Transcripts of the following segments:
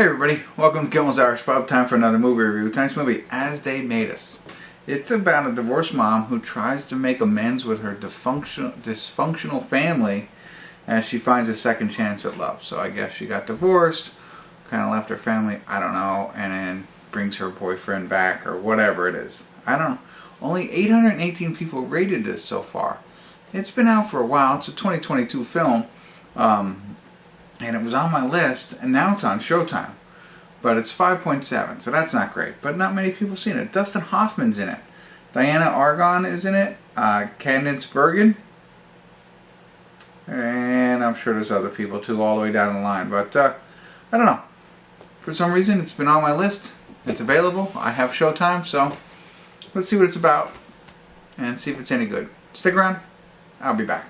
Hey everybody, welcome to Kimmel's Irish Pub. Time for another movie review. Tonight's movie, As They Made Us. It's about a divorced mom who tries to make amends with her dysfunctional family as she finds a second chance at love. So I guess she got divorced, kind of left her family, I don't know, and then brings her boyfriend back or whatever it is. I don't know. Only 818 people rated this so far. It's been out for a while. It's a 2022 film. And it was on my list, and now it's on Showtime. But it's 5.7, so that's not great. But not many people seen it. Dustin Hoffman's in it. Dianna Agron is in it. Candice Bergen. And I'm sure there's other people too all the way down the line. But I don't know. For some reason, it's been on my list. It's available. I have Showtime, so let's see what it's about and see if it's any good. Stick around. I'll be back.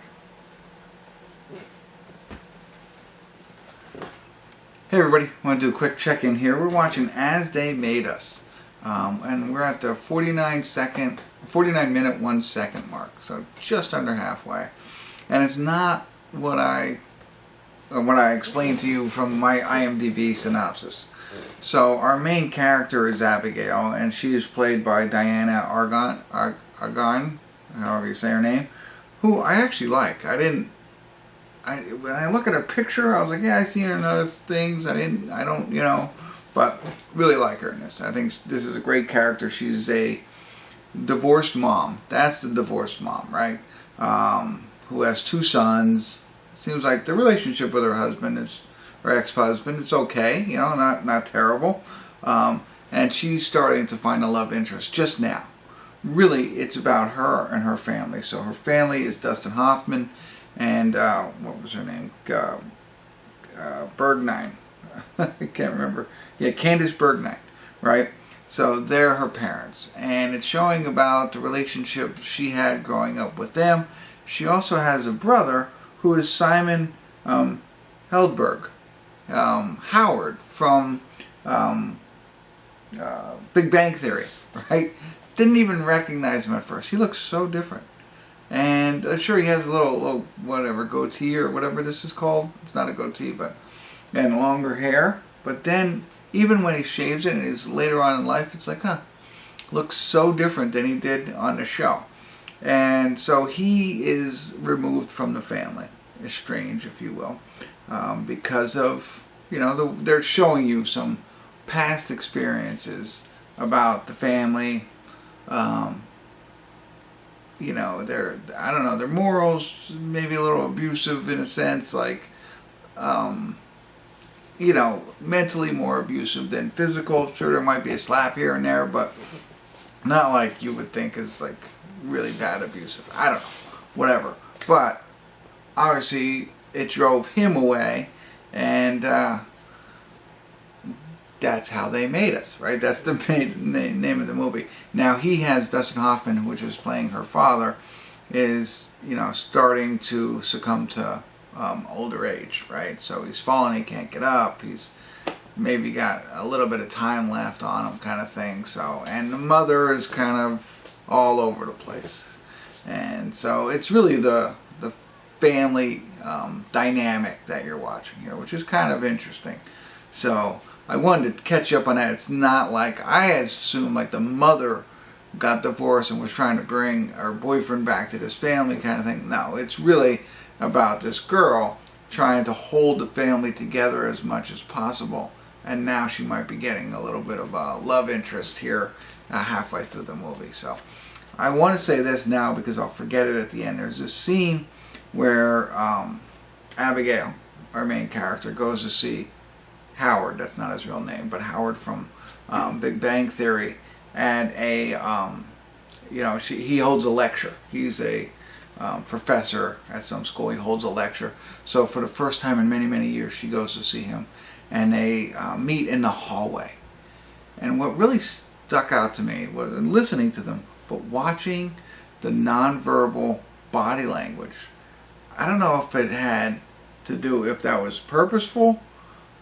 Hey everybody, I want to do a quick check-in here. We're watching As They Made Us. And we're at the 49 minute 1 second mark. So just under halfway. And it's not what I explained to you from my IMDb synopsis. So our main character is Abigail, and she is played by Dianna Agron, however you say her name, who I actually like. When I look at her picture, I was like, yeah, I seen her in other things. But really like her in this. I think this is a great character. She's a divorced mom. That's the divorced mom, right? Who has 2 sons. Seems like the relationship with her husband is, her ex-husband, it's okay, not terrible. And she's starting to find a love interest just now. Really, it's about her and her family. So her family is Dustin Hoffman and what was her name? Bergen. I can't remember. Yeah, Candice Bergen, right? So they're her parents, and it's showing about the relationship she had growing up with them. She also has a brother who is Simon Helberg, Howard from Big Bang Theory, right? Didn't even recognize him at first. He looks so different. And sure, he has a little whatever goatee or whatever this is called. It's not a goatee, and longer hair. But then, even when he shaves it and is later on in life, it's like, looks so different than he did on the show. And so he is removed from the family, estranged, if you will, because of they're showing you some past experiences about the family. Their morals maybe a little abusive in a sense, like, mentally more abusive than physical. Sure, there might be a slap here and there, but not like you would think is like really bad abusive. I don't know, whatever. But obviously, it drove him away, and that's how they made us, right? That's the name of the movie. Now he has Dustin Hoffman, which is playing her father, is starting to succumb to older age, right? So he's fallen, he can't get up. He's maybe got a little bit of time left on him, kind of thing. So, and the mother is kind of all over the place, and so it's really the family dynamic that you're watching here, which is kind of interesting. So I wanted to catch up on that. It's not like I had assumed like the mother got divorced and was trying to bring her boyfriend back to this family kind of thing. No, it's really about this girl trying to hold the family together as much as possible. And now she might be getting a little bit of a love interest here halfway through the movie. So I want to say this now because I'll forget it at the end. There's this scene where Abigail, our main character, goes to see Howard, that's not his real name, but Howard from Big Bang Theory, and he holds a lecture. He's a professor at some school. He holds a lecture. So for the first time in many, many years, she goes to see him, and they meet in the hallway. And what really stuck out to me was listening to them, but watching the nonverbal body language. I don't know if it had to do, if that was purposeful,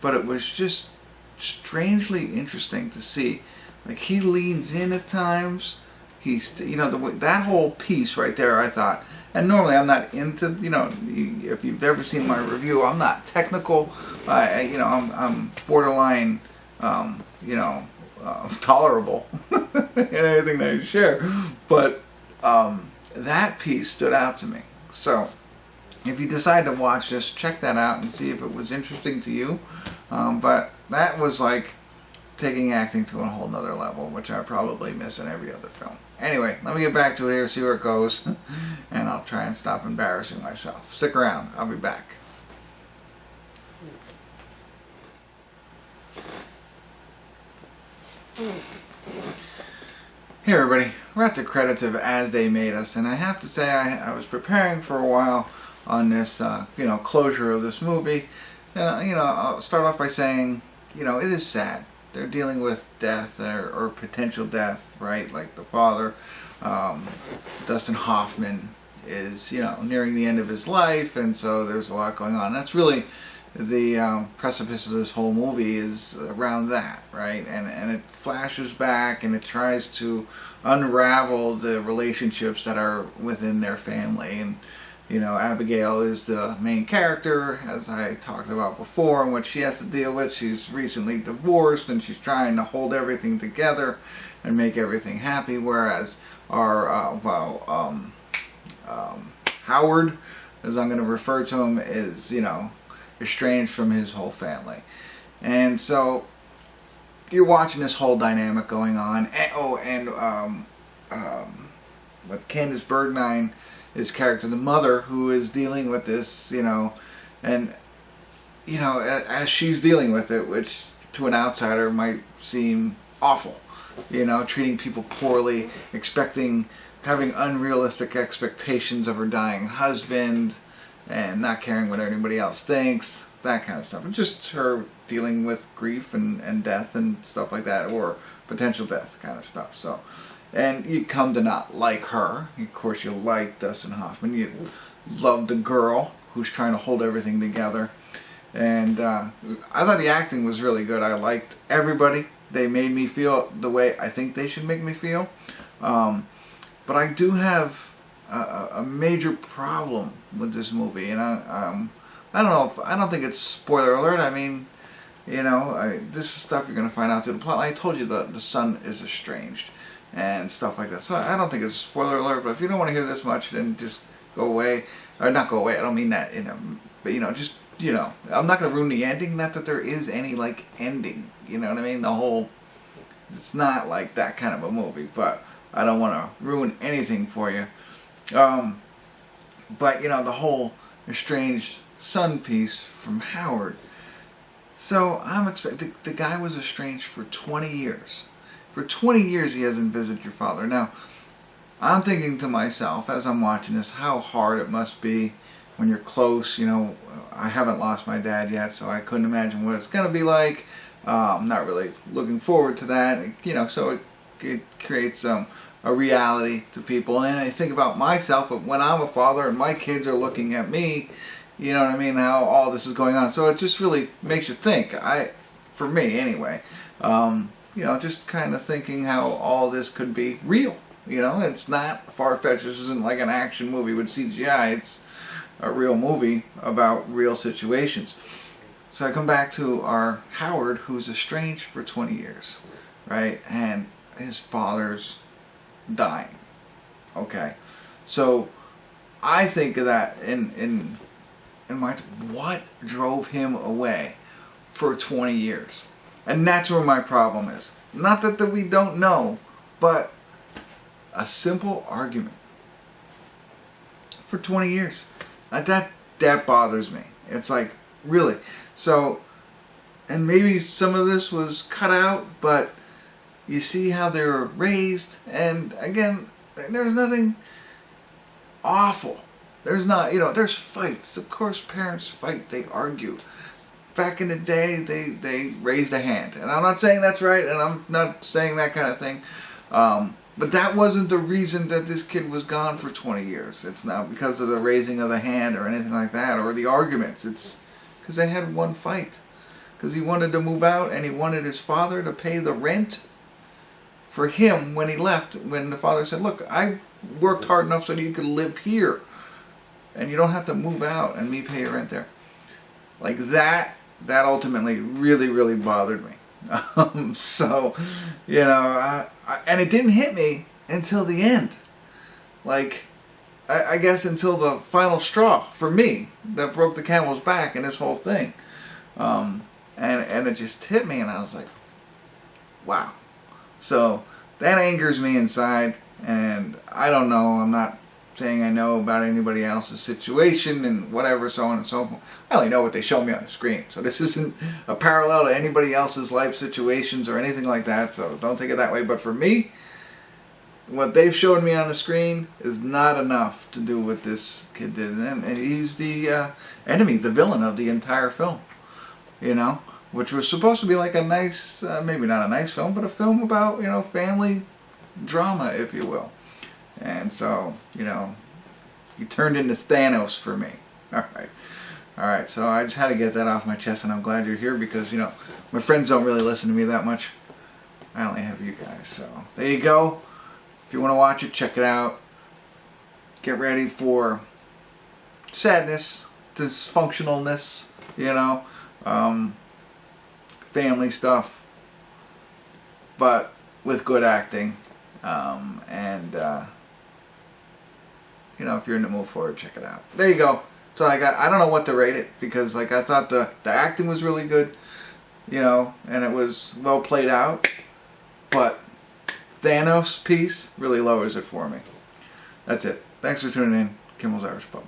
but it was just strangely interesting to see. Like, he leans in at times, he's, you know, that whole piece right there, I thought. And normally I'm not into, you know, if you've ever seen my review, I'm not technical. You know, I'm borderline, you know, tolerable in anything that I share. But that piece stood out to me. So if you decide to watch this, check that out and see if it was interesting to you. But that was like taking acting to a whole nother level, which I probably miss in every other film. Anyway, let me get back to it here, see where it goes, and I'll try and stop embarrassing myself. Stick around, I'll be back. Hey everybody, we're at the credits of As They Made Us, and I have to say I was preparing for a while on this, you know, closure of this movie. And, you know, I'll start off by saying, you know, it is sad. They're dealing with death or potential death, right? Like the father, Dustin Hoffman, is, you know, nearing the end of his life, and so there's a lot going on. That's really the precipice of this whole movie, is around that, right? And it flashes back and it tries to unravel the relationships that are within their family. And you know, Abigail is the main character, as I talked about before, and what she has to deal with. She's recently divorced, and she's trying to hold everything together and make everything happy, whereas our Howard, as I'm going to refer to him, is, you know, estranged from his whole family. And so you're watching this whole dynamic going on. And, with Candice Bergen, his character, the mother, who is dealing with this, you know, and, you know, as she's dealing with it, which to an outsider might seem awful, you know, treating people poorly, having unrealistic expectations of her dying husband, and not caring what anybody else thinks, that kind of stuff. And just her dealing with grief and death and stuff like that, or potential death kind of stuff. So, and you come to not like her. Of course, you like Dustin Hoffman. You love the girl who's trying to hold everything together. And I thought the acting was really good. I liked everybody. They made me feel the way I think they should make me feel. But I do have a major problem with this movie, and I don't think it's spoiler alert. I mean, you know, this is stuff you're going to find out through the plot. I told you the son is estranged and stuff like that. So I don't think it's spoiler alert. But if you don't want to hear this much, then just go away, or not go away. I don't mean that in a, but you know, just, you know, I'm not going to ruin the ending. Not that there is any like ending. You know what I mean? The whole, it's not like that kind of a movie. But I don't want to ruin anything for you. But you know, the whole estranged son piece from Howard. So I'm expecting, the guy was estranged for 20 years. For 20 years he hasn't visited your father. Now, I'm thinking to myself as I'm watching this, how hard it must be when you're close. You know, I haven't lost my dad yet, so I couldn't imagine what it's going to be like. I'm not really looking forward to that. You know, so it creates a reality to people. And I think about myself when I'm a father and my kids are looking at me, you know what I mean, how all this is going on. So it just really makes you think, for me anyway, you know, just kind of thinking how all this could be real. You know, it's not far-fetched. This isn't like an action movie with CGI. It's a real movie about real situations. So I come back to our Howard, who's estranged for 20 years, right? And his father's dying. Okay, so I think of that in my, what drove him away for 20 years? And that's where my problem is. Not that we don't know, but a simple argument for 20 years. That bothers me. It's like, really? So, and maybe some of this was cut out, but you see how they were raised, and again, there's nothing awful. There's not, you know, there's fights. Of course parents fight, they argue. Back in the day, they raised a hand. And I'm not saying that's right, and I'm not saying that kind of thing. But that wasn't the reason that this kid was gone for 20 years. It's not because of the raising of the hand or anything like that, or the arguments. It's because they had one fight. Because he wanted to move out, and he wanted his father to pay the rent for him when he left, when the father said, look, I worked hard enough so that you could live here and you don't have to move out and me pay your rent there. Like that ultimately really bothered me. So, you know, and it didn't hit me until the end. Like, I guess until the final straw for me that broke the camel's back in this whole thing. And it just hit me, and I was like, wow. So that angers me inside, and I don't know, I'm not saying I know about anybody else's situation and whatever, so on and so forth. I only know what they show me on the screen, so this isn't a parallel to anybody else's life situations or anything like that, so don't take it that way. But for me, what they've shown me on the screen is not enough to do what this kid did, and he's the enemy, the villain of the entire film, you know, which was supposed to be like a nice, maybe not a nice film, but a film about, you know, family drama, if you will. And so, you know, he turned into Thanos for me. Alright, so I just had to get that off my chest, and I'm glad you're here because, you know, my friends don't really listen to me that much. I only have you guys, so there you go. If you want to watch it, check it out. Get ready for sadness, dysfunctionalness, you know, family stuff, but with good acting, and you know, if you're in the mood for it, check it out. There you go. So I don't know what to rate it, because like I thought the acting was really good, you know, and it was well played out, but Thanos piece really lowers it for me. That's it. Thanks for tuning in. Kimmel's Irish Pub.